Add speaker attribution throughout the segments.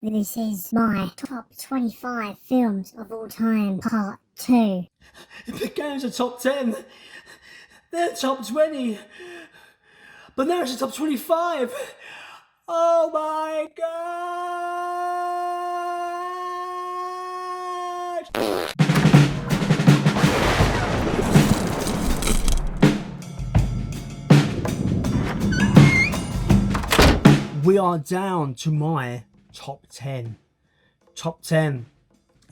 Speaker 1: This is my top 25 films of all time, part 2.
Speaker 2: It began as a top 10, then top 20, but now it's a top 25. Oh my god! We are down to my top 10. Top 10.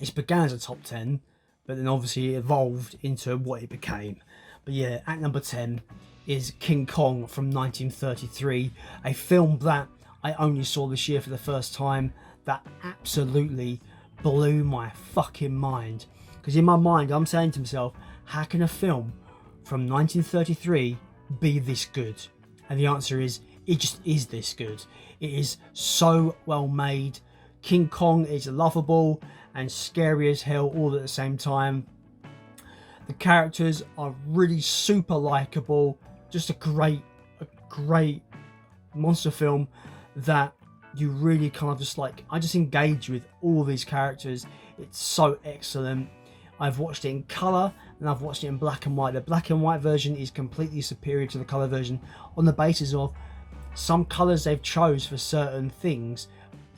Speaker 2: It began as a top 10, but then obviously it evolved into what it became. But yeah, at number 10 is King Kong from 1933, a film that I only saw this year for the first time that absolutely blew my fucking mind. Because in my mind, I'm saying to myself, how can a film from 1933 be this good? And the answer is, it just is this good. It is so well made. King Kong is lovable and scary as hell all at the same time. The characters are really super likable. Just a great monster film that you really kind of just like, I just engage with all these characters. It's so excellent. I've watched it in colour and I've watched it in black and white. The black and white version is completely superior to the colour version on the basis of some colours they've chose for certain things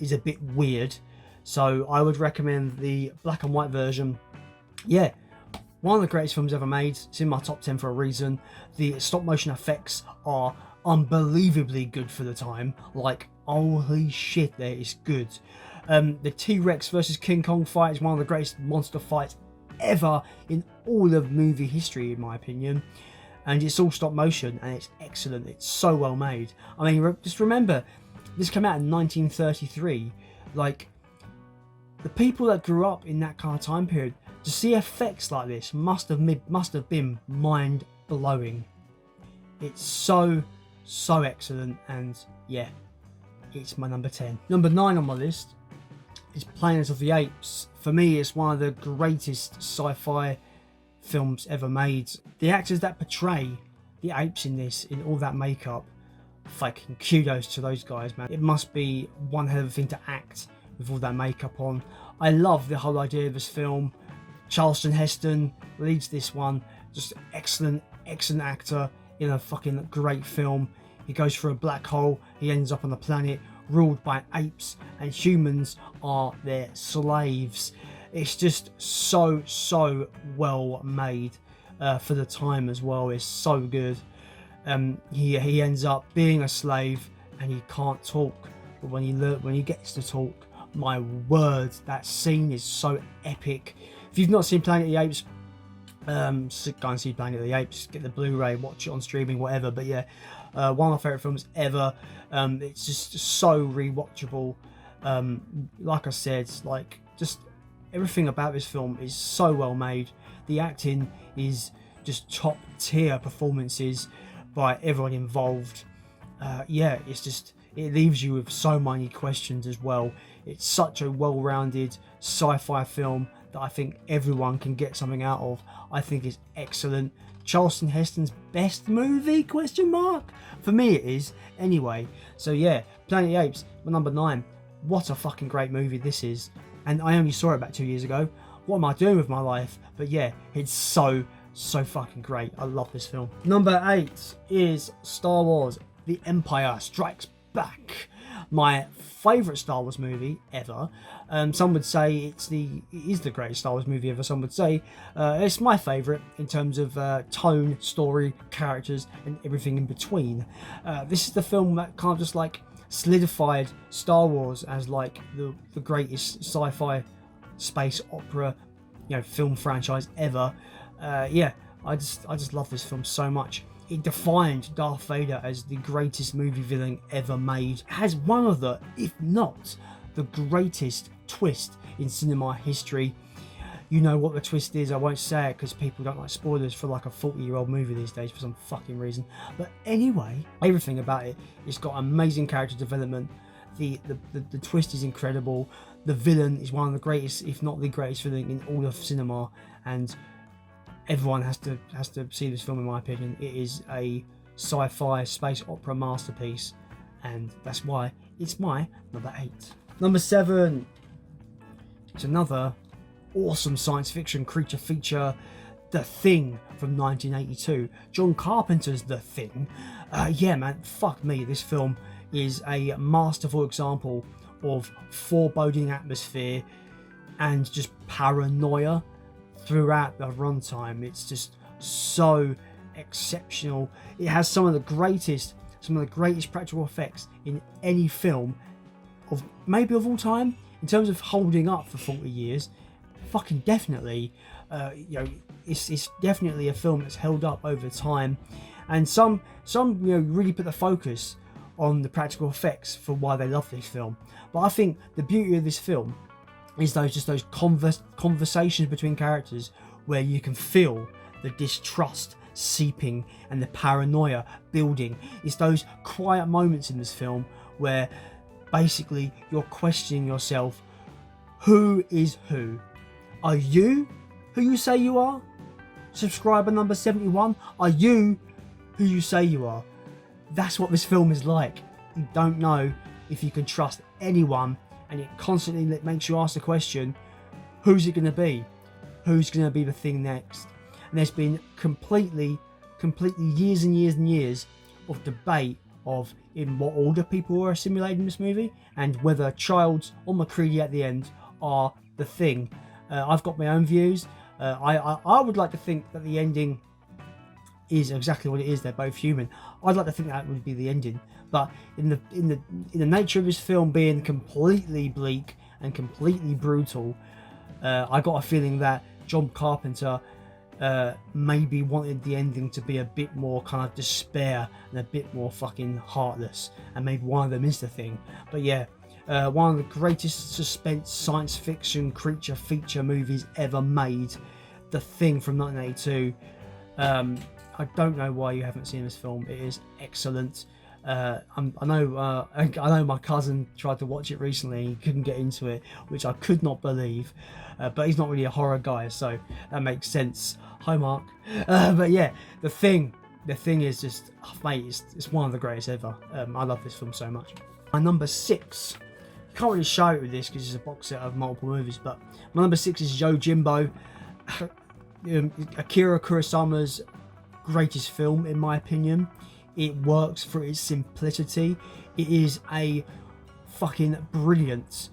Speaker 2: is a bit weird. So I would recommend the black and white version. Yeah, one of the greatest films ever made. It's in my top 10 for a reason. The stop motion effects are unbelievably good for the time. Like, holy shit, there is good. The T-Rex versus King Kong fight is one of the greatest monster fights ever in all of movie history, in my opinion. And it's all stop motion and it's excellent. It's so well made. I mean, just remember, this came out in 1933. Like, the people that grew up in that kind of time period, to see effects like this must have been mind blowing. It's so excellent, and yeah, it's my number 10. Number 9 on my list is Planet of the Apes. For me, it's one of the greatest sci-fi films ever made. The actors that portray the apes in this, in all that makeup, fucking kudos to those guys, man. It must be one hell of a thing to act with all that makeup on. I love the whole idea of this film. Charlton Heston leads this one. Just excellent actor in a fucking great film. He goes through a black hole. He ends up on a planet ruled by apes, and humans are their slaves. It's just so well made for the time as well. It's so good. He ends up being a slave and he can't talk, but when he gets to talk, my word, that scene is so epic. If you've not seen Planet of the Apes, go and see Planet of the Apes, get the Blu-ray, watch it on streaming, whatever. But yeah, one of my favourite films ever. It's just so rewatchable. Like I said, like, just everything about this film is so well made. The acting is just top tier performances by everyone involved. Yeah, it leaves you with so many questions as well. It's such a well-rounded sci-fi film that I think everyone can get something out of. I think it's excellent. Charlton Heston's best movie? Question mark? For me it is. Anyway, so yeah, Planet of the Apes, my number 9. What a fucking great movie this is. And I only saw it about 2 years ago. What am I doing with my life? But yeah, it's so fucking great. I love this film. Number 8 is Star Wars: The Empire Strikes Back. My favourite Star Wars movie ever. Some would say it is the greatest Star Wars movie ever. Some would say it's my favourite in terms of tone, story, characters, and everything in between. This is the film that kind of just like solidified Star Wars as like the greatest sci-fi space opera, film franchise ever. Yeah, I just love this film so much. It defined Darth Vader as the greatest movie villain ever made. It has one of the, if not the greatest twist in cinema history. You know what the twist is. I won't say it because people don't like spoilers for like a 40-year-old movie these days for some fucking reason. But anyway, everything about it, it's got amazing character development. The twist is incredible. The villain is one of the greatest, if not the greatest villain in all of cinema, and everyone has to see this film, in my opinion. It is a sci-fi space opera masterpiece, and that's why it's my number 8. Number 7, it's another awesome science fiction creature feature, The Thing from 1982. John Carpenter's The Thing. Yeah, man, fuck me. This film is a masterful example of foreboding atmosphere and just paranoia throughout the runtime. It's just so exceptional. It has some of the greatest practical effects in any film of maybe of all time in terms of holding up for 40 years. Fucking definitely. It's definitely a film that's held up over time, and some really put the focus on the practical effects for why they love this film. But I think the beauty of this film is those conversations between characters where you can feel the distrust seeping and the paranoia building. It's those quiet moments in this film where basically you're questioning yourself. Who is who? Are you who you say you are? Subscriber number 71, are you who you say you are? That's what this film is like. You don't know if you can trust anyone, and it constantly makes you ask the question, who's it going to be? Who's going to be the thing next? And there's been completely years and years and years of debate of in what order people were assimilated in this movie, and whether Childs or McCready at the end are the thing. I've got my own views. I would like to think that the ending is exactly what it is. They're both human. I'd like to think that would be the ending. But in the nature of this film being completely bleak and completely brutal, I got a feeling that John Carpenter maybe wanted the ending to be a bit more kind of despair and a bit more fucking heartless, and maybe one of them is the thing. But yeah, one of the greatest suspense science fiction creature feature movies ever made, The Thing from 1982. I don't know why you haven't seen this film. It is excellent. I know my cousin tried to watch it recently. He couldn't get into it, which I could not believe. But he's not really a horror guy, so that makes sense. Hi, Mark. But yeah, The Thing is just, mate, it's one of the greatest ever. I love this film so much. My number 6. Can't really show it with this because it's a box set of multiple movies, but my number 6 is Yojimbo. Akira Kurosawa's greatest film, in my opinion. It works for its simplicity. It is a fucking brilliant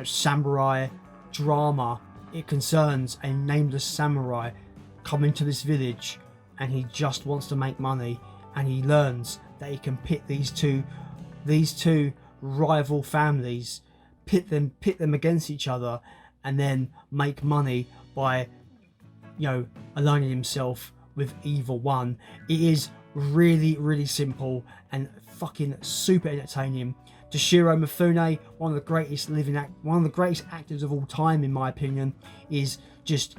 Speaker 2: samurai drama. It concerns a nameless samurai coming to this village, and he just wants to make money, and he learns that he can pit these two rival families, pit them against each other, and then make money by aligning himself with either one. It is really, really simple and fucking super entertaining. Toshiro Mifune, one of the greatest actors of all time, in my opinion, is just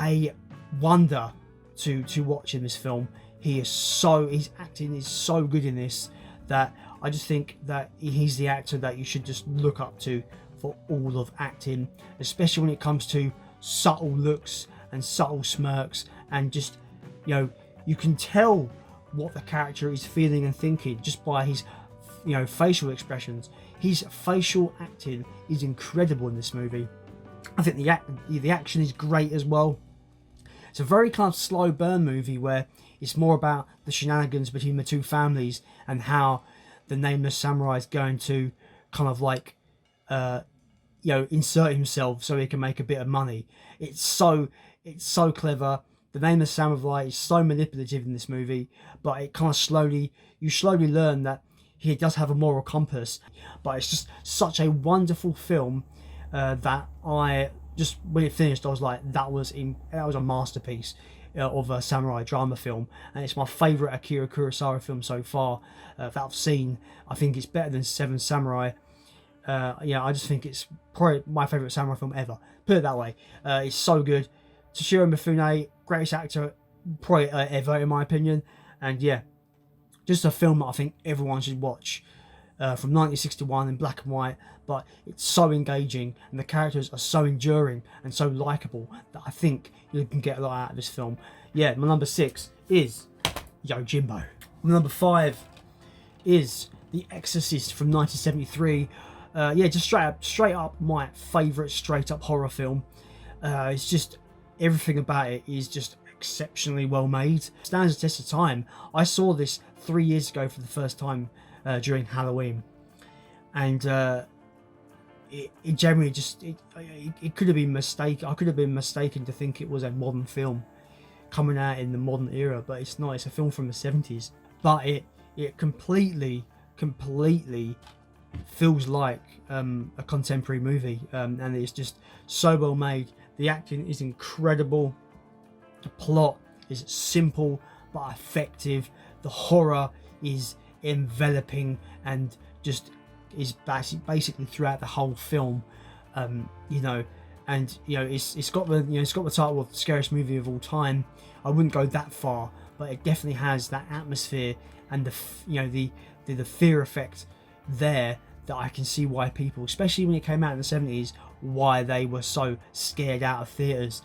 Speaker 2: a wonder to watch in this film. His acting is so good in this that I just think that he's the actor that you should just look up to for all of acting, especially when it comes to subtle looks and subtle smirks, and just you can tell what the character is feeling and thinking just by his facial expressions. His facial acting is incredible in this movie. I think the action is great as well. It's a very kind of slow burn movie where it's more about the shenanigans between the two families and how the nameless samurai is going to kind of like insert himself so he can make a bit of money. It's so clever. The nameless samurai is so manipulative in this movie, but it kind of you slowly learn that he does have a moral compass. But it's just such a wonderful film that I just, when it finished, I was like, that was a masterpiece of a samurai drama film, and it's my favourite Akira Kurosawa film so far that I've seen. I think it's better than Seven Samurai. I just think it's probably my favourite samurai film ever. Put it that way. It's so good. Toshiro Mifune, greatest actor probably ever, in my opinion. And yeah, just a film that I think everyone should watch. From 1961 in black and white, but it's so engaging and the characters are so enduring and so likeable that I think you can get a lot out of this film. Yeah, my number 6 is Yojimbo. My number 5 is The Exorcist from 1973. Yeah, just straight up my favourite straight up horror film. It's just everything about it is just exceptionally well made. Stands the test of time. I saw this 3 years ago for the first time during Halloween, and it generally just it could have been mistaken. I could have been mistaken to think it was a modern film coming out in the modern era, but it's not. It's a film from the 70s, but it completely feels like a contemporary movie, and it's just so well made. The acting is incredible. The plot is simple but effective. The horror is enveloping and just is basically throughout the whole film. You know, and you know it's got the it's got the title of the scariest movie of all time. I wouldn't go that far, but it definitely has that atmosphere and the fear effect there, that I can see why people, especially when it came out in the 70s, why they were so scared out of theaters.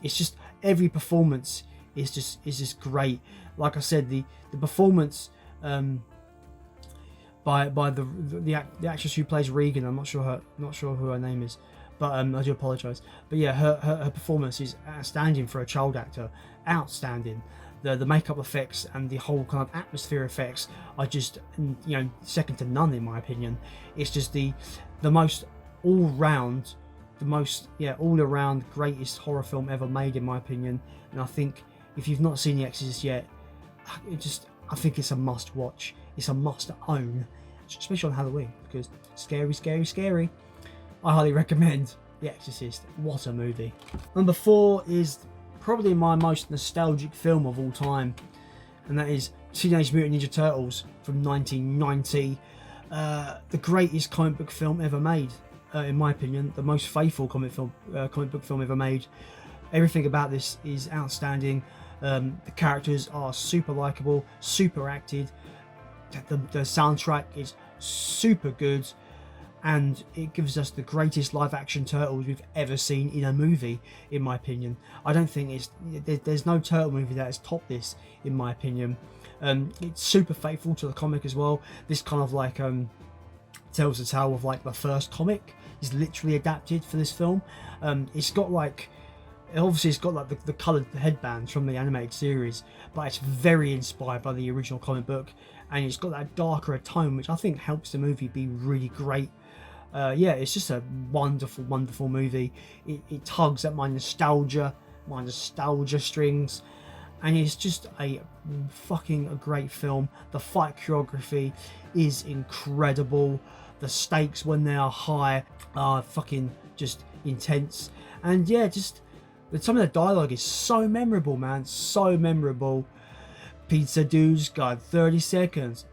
Speaker 2: It's just every performance is just great. Like I said, the performance by the actress who plays Regan, I'm not sure who her name is, but I do apologise. But yeah, her performance is outstanding for a child actor. Outstanding. The makeup effects and the whole kind of atmosphere effects are just second to none in my opinion. It's just the most all around greatest horror film ever made in my opinion. And I think if you've not seen The Exorcist yet, I think it's a must watch. It's a must own, especially on Halloween, because scary. I highly recommend The Exorcist. What a movie. Number 4 is probably my most nostalgic film of all time, and that is Teenage Mutant Ninja Turtles from 1990. The greatest comic book film ever made, in my opinion. The most faithful comic book film ever made. Everything about this is outstanding. The characters are super likable, super acted. The soundtrack is super good, and it gives us the greatest live action turtles we've ever seen in a movie, in my opinion. I don't think there's no turtle movie that has topped this, in my opinion. It's super faithful to the comic as well. This kind of like tells the tale of like the first comic is literally adapted for this film. It's got like the coloured headbands from the animated series, but it's very inspired by the original comic book, and it's got that darker tone, which I think helps the movie be really great. Yeah, it's just a wonderful movie. It tugs at my nostalgia strings, and it's just a great film. The fight choreography is incredible. The stakes when they are high are fucking just intense, and yeah, just some of the dialogue is so memorable, man. So memorable. Pizza dude's got 30 seconds.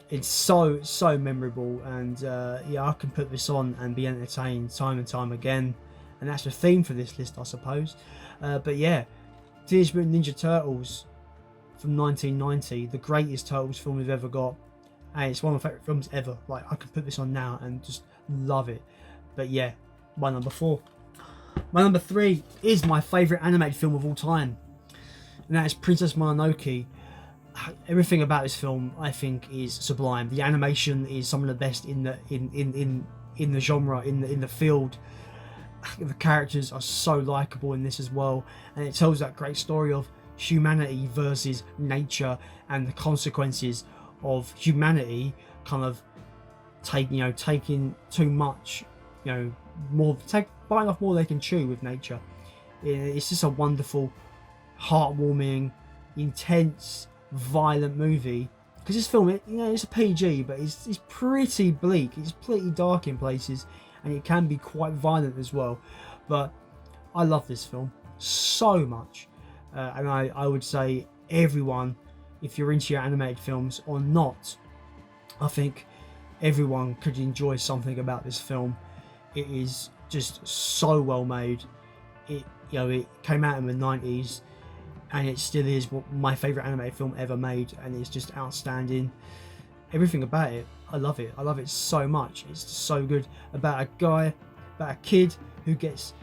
Speaker 2: It's so memorable, and yeah, I can put this on and be entertained time and time again, and that's the theme for this list, I suppose. But yeah, Teenage Mutant Ninja Turtles from 1990, the greatest Turtles film we've ever got, and it's one of my favourite films ever. Like, I could put this on now and just love it. But yeah, my number 4. My number 3 is my favourite animated film of all time, and that is Princess Mononoke. Everything about this film, I think, is sublime. The animation is some of the best in the genre, in the field. The characters are so likable in this as well, and it tells that great story of humanity versus nature, and the consequences of humanity kind of taking too much, biting off more they can chew with nature. It's just a wonderful, heartwarming, intense, violent movie. Because this film, it's a PG, but it's pretty bleak. It's pretty dark in places, and it can be quite violent as well. But I love this film so much, and I would say everyone, if you're into your animated films or not, I think everyone could enjoy something about this film. It is just so well made. It came out in the 90s, and it still is my favourite animated film ever made, and it's just outstanding. Everything about it, I love it so much. It's so good. About a kid who gets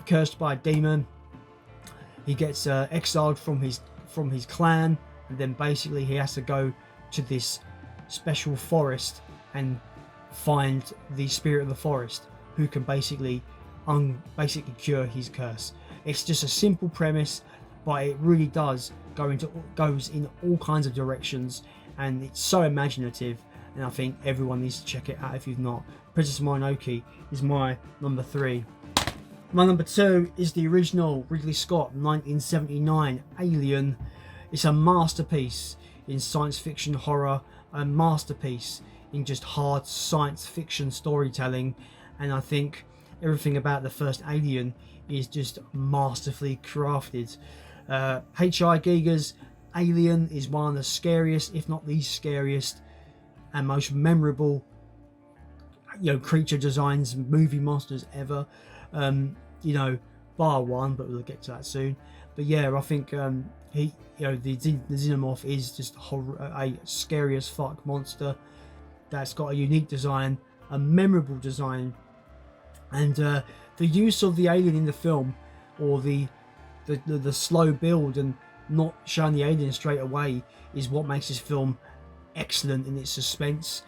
Speaker 2: cursed by a demon. He gets exiled from his clan, and then basically he has to go to this special forest and find the spirit of the forest who can basically cure his curse. It's just a simple premise, but it really goes in all kinds of directions, and it's so imaginative, and I think everyone needs to check it out if you've not. Princess Mononoke is my number 3. My number 2 is the original Ridley Scott 1979 Alien. It's a masterpiece in science fiction horror, a masterpiece in just hard science fiction storytelling, and I think everything about the first Alien is just masterfully crafted. H.I. Giger's Alien is one of the scariest, if not the scariest, and most memorable, creature designs, movie monsters ever. Bar one, but we'll get to that soon. But yeah, I think the Xenomorph is just a scary as fuck monster that's got a unique design, a memorable design, and the use of the alien in the film, or the slow build and not showing the alien straight away, is what makes this film excellent in its suspense.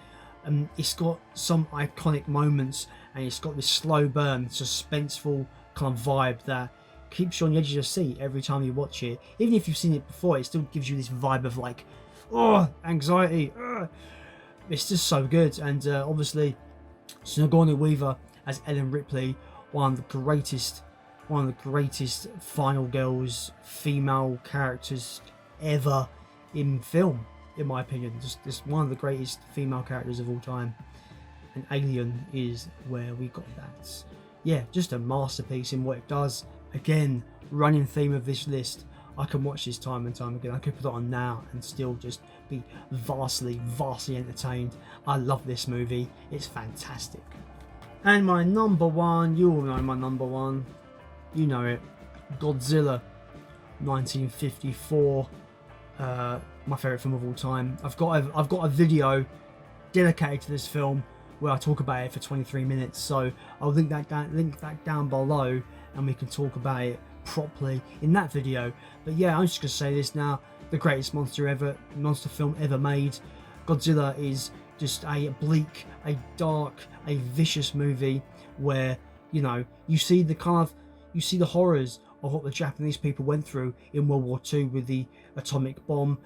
Speaker 2: It's got some iconic moments, and it's got this slow burn, suspenseful kind of vibe that keeps you on the edge of your seat every time you watch it. Even if you've seen it before, it still gives you this vibe of like, anxiety. It's just so good. And obviously Sigourney Weaver as Ellen Ripley, one of the greatest final girls, female characters ever in film, in my opinion. Just one of the greatest female characters of all time. And Alien is where we got that. Yeah, just a masterpiece in what it does. Again, running theme of this list. I can watch this time and time again. I could put it on now and still just be vastly entertained. I love this movie. It's fantastic. And my number 1, you all know my number 1. You know it. Godzilla, 1954. My favourite film of all time. I've got a video dedicated to this film where I talk about it for 23 minutes. So I'll link that down below, and we can talk about it properly in that video. But yeah, I'm just gonna say this now: the greatest monster film ever made. Godzilla is just a bleak, a dark, a vicious movie where you see the horrors of what the Japanese people went through in World War II with the atomic bomb.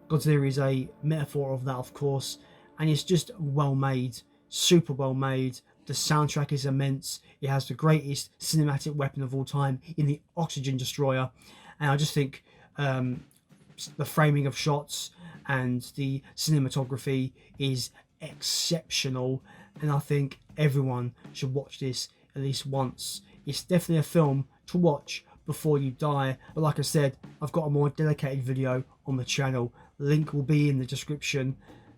Speaker 2: Godzilla is a metaphor of that, of course, and it's just well made, super well made. The soundtrack is immense. It has the greatest cinematic weapon of all time in the oxygen destroyer, and I just think the framing of shots and the cinematography is exceptional, and I think everyone should watch this at least once. It's definitely a film to watch before you die, but like I said, I've got a more dedicated video on the channel. Link will be in the description.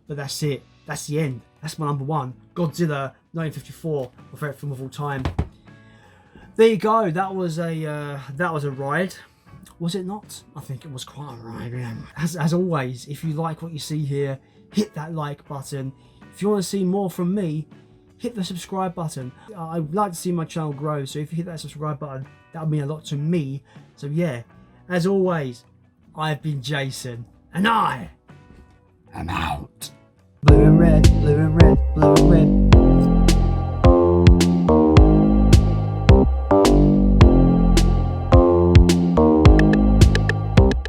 Speaker 2: But that's it. That's the end. That's my number 1. Godzilla 1954, my favourite film of all time. There you go. That was a ride. Was it not? I think it was quite a ride. Yeah. As always, if you like what you see here, hit that like button. If you want to see more from me, hit the subscribe button. I'd like to see my channel grow, so if you hit that subscribe button, that would mean a lot to me. So yeah, as always, I've been Jason, and I am out. Blue and red, blue and red, blue and red.